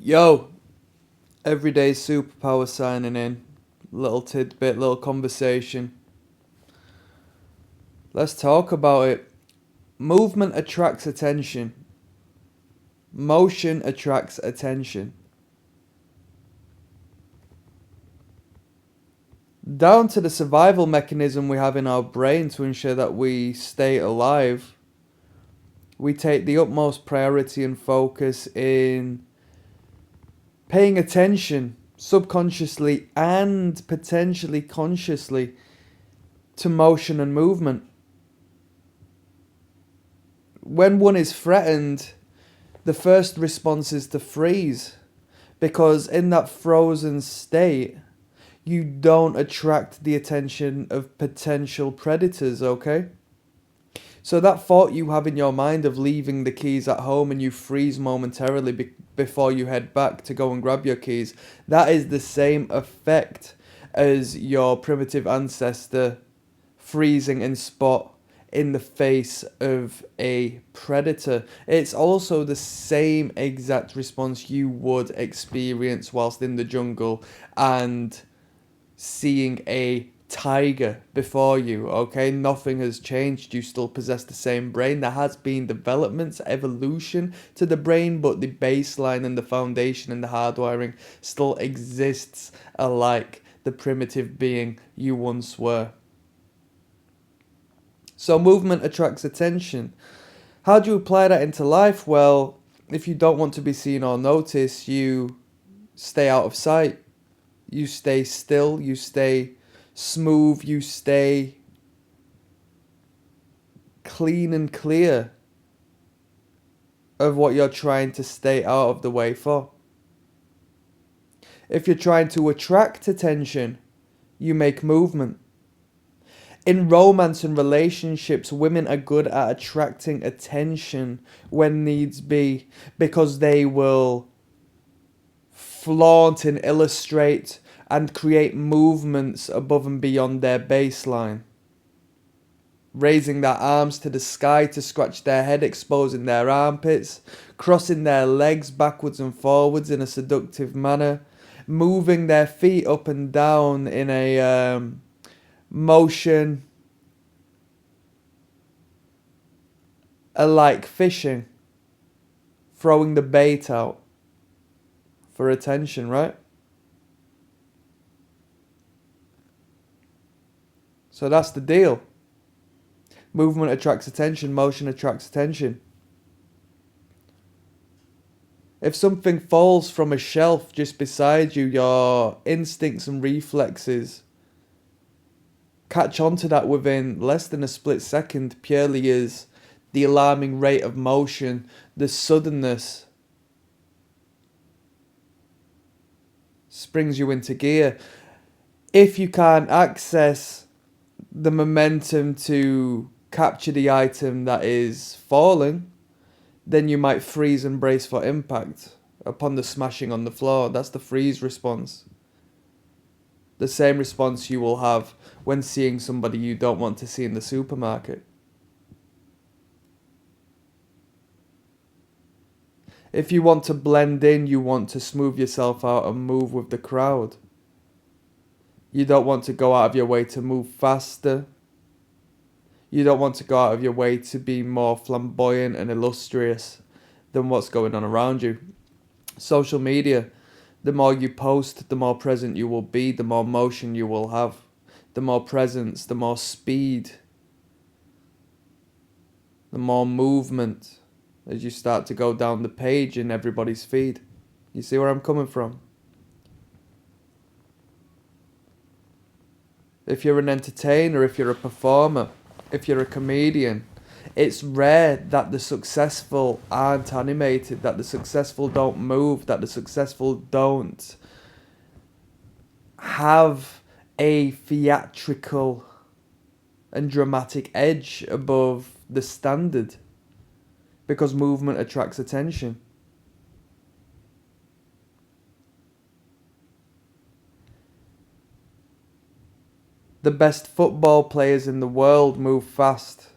Yo, everyday superpower signing in. Little tidbit, little conversation. Let's talk about it. Movement attracts attention. Motion attracts attention. Down to the survival mechanism we have in our brain to ensure that we stay alive, we take the utmost priority and focus in paying attention subconsciously and potentially consciously to motion and movement. When one is threatened, the first response is to freeze, because in that frozen state, you don't attract the attention of potential predators, okay? So that thought you have in your mind of leaving the keys at home and you freeze momentarily before you head back to go and grab your keys, that is the same effect as your primitive ancestor freezing in spot in the face of a predator. It's also the same exact response you would experience whilst in the jungle and seeing a tiger before you, okay? Nothing has changed. You still possess the same brain. There has been developments, evolution to the brain, but the baseline and the foundation and the hardwiring still exists alike the primitive being you once were. So movement attracts attention. How do you apply that into life? Well, if you don't want to be seen or noticed, you stay out of sight. You stay still, you stay smooth, you stay clean and clear of what you're trying to stay out of the way for. If you're trying to attract attention, you make movement. In romance and relationships, women are good at attracting attention when needs be, because they will flaunt and illustrate and create movements above and beyond their baseline. Raising their arms to the sky to scratch their head, exposing their armpits, crossing their legs backwards and forwards in a seductive manner, moving their feet up and down in a motion like fishing, throwing the bait out for attention, right? So that's the deal. Movement attracts attention, motion attracts attention. If something falls from a shelf just beside you, your instincts and reflexes catch onto that within less than a split second, purely as the alarming rate of motion, the suddenness springs you into gear. If you can't access the momentum to capture the item that is falling, then you might freeze and brace for impact upon the smashing on the floor. That's the freeze response. The same response you will have when seeing somebody you don't want to see in the supermarket. If you want to blend in, you want to smooth yourself out and move with the crowd. You don't want to go out of your way to move faster. You don't want to go out of your way to be more flamboyant and illustrious than what's going on around you. Social media, the more you post, the more present you will be, the more motion you will have, the more presence, the more speed, the more movement as you start to go down the page in everybody's feed. You see where I'm coming from? If you're an entertainer, if you're a performer, if you're a comedian, it's rare that the successful aren't animated, that the successful don't move, that the successful don't have a theatrical and dramatic edge above the standard, because movement attracts attention. The best football players in the world move fast.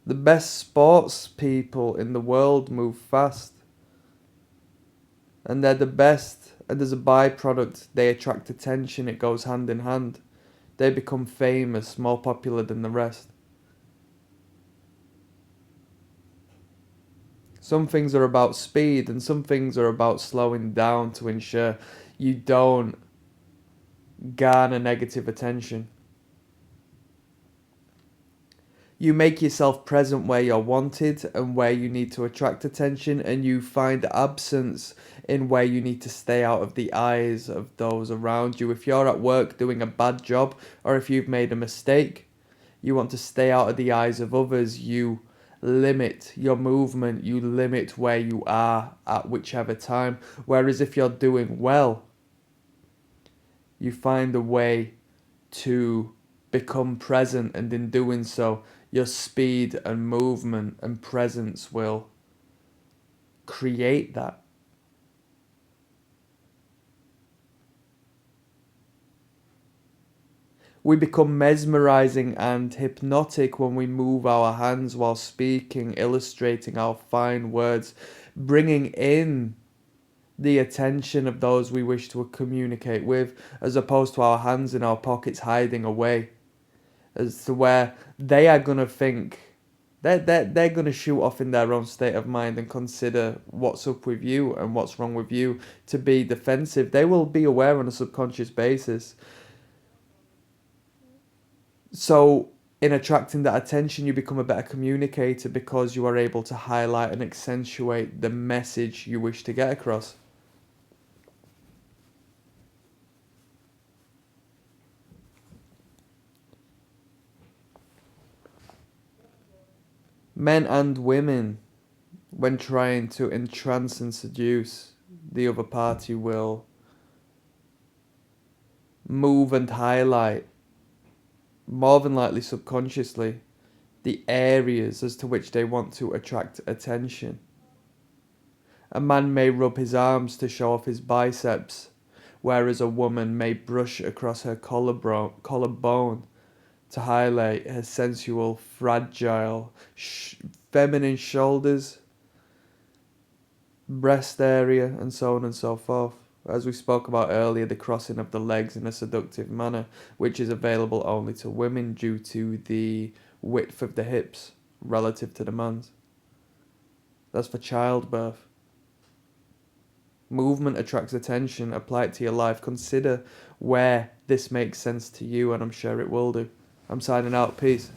The best sports people in the world move fast. And they're the best. And as a byproduct, they attract attention. It goes hand in hand. They become famous, more popular than the rest. Some things are about speed and some things are about slowing down to ensure you don't garner negative attention. You make yourself present where you're wanted and where you need to attract attention, and you find absence in where you need to stay out of the eyes of those around you. If you're at work doing a bad job or if you've made a mistake, you want to stay out of the eyes of others. You limit your movement, you limit where you are at whichever time. Whereas if you're doing well, you find a way to become present, and in doing so, your speed and movement and presence will create that. We become mesmerizing and hypnotic when we move our hands while speaking, illustrating our fine words, bringing in the attention of those we wish to communicate with, as opposed to our hands in our pockets hiding away, as to where they are going to think, they're going to shoot off in their own state of mind and consider what's up with you and what's wrong with you to be defensive. They will be aware on a subconscious basis. So in attracting that attention, you become a better communicator because you are able to highlight and accentuate the message you wish to get across. Men and women, when trying to entrance and seduce the other party, will move and highlight, more than likely subconsciously, the areas as to which they want to attract attention. A man may rub his arms to show off his biceps, whereas a woman may brush across her collarbone to highlight her sensual, fragile, feminine shoulders, breast area, and so on and so forth. As we spoke about earlier, the crossing of the legs in a seductive manner, which is available only to women due to the width of the hips relative to the man's. That's for childbirth. Movement attracts attention. Apply it to your life. Consider where this makes sense to you, and I'm sure it will do. I'm signing out. Peace.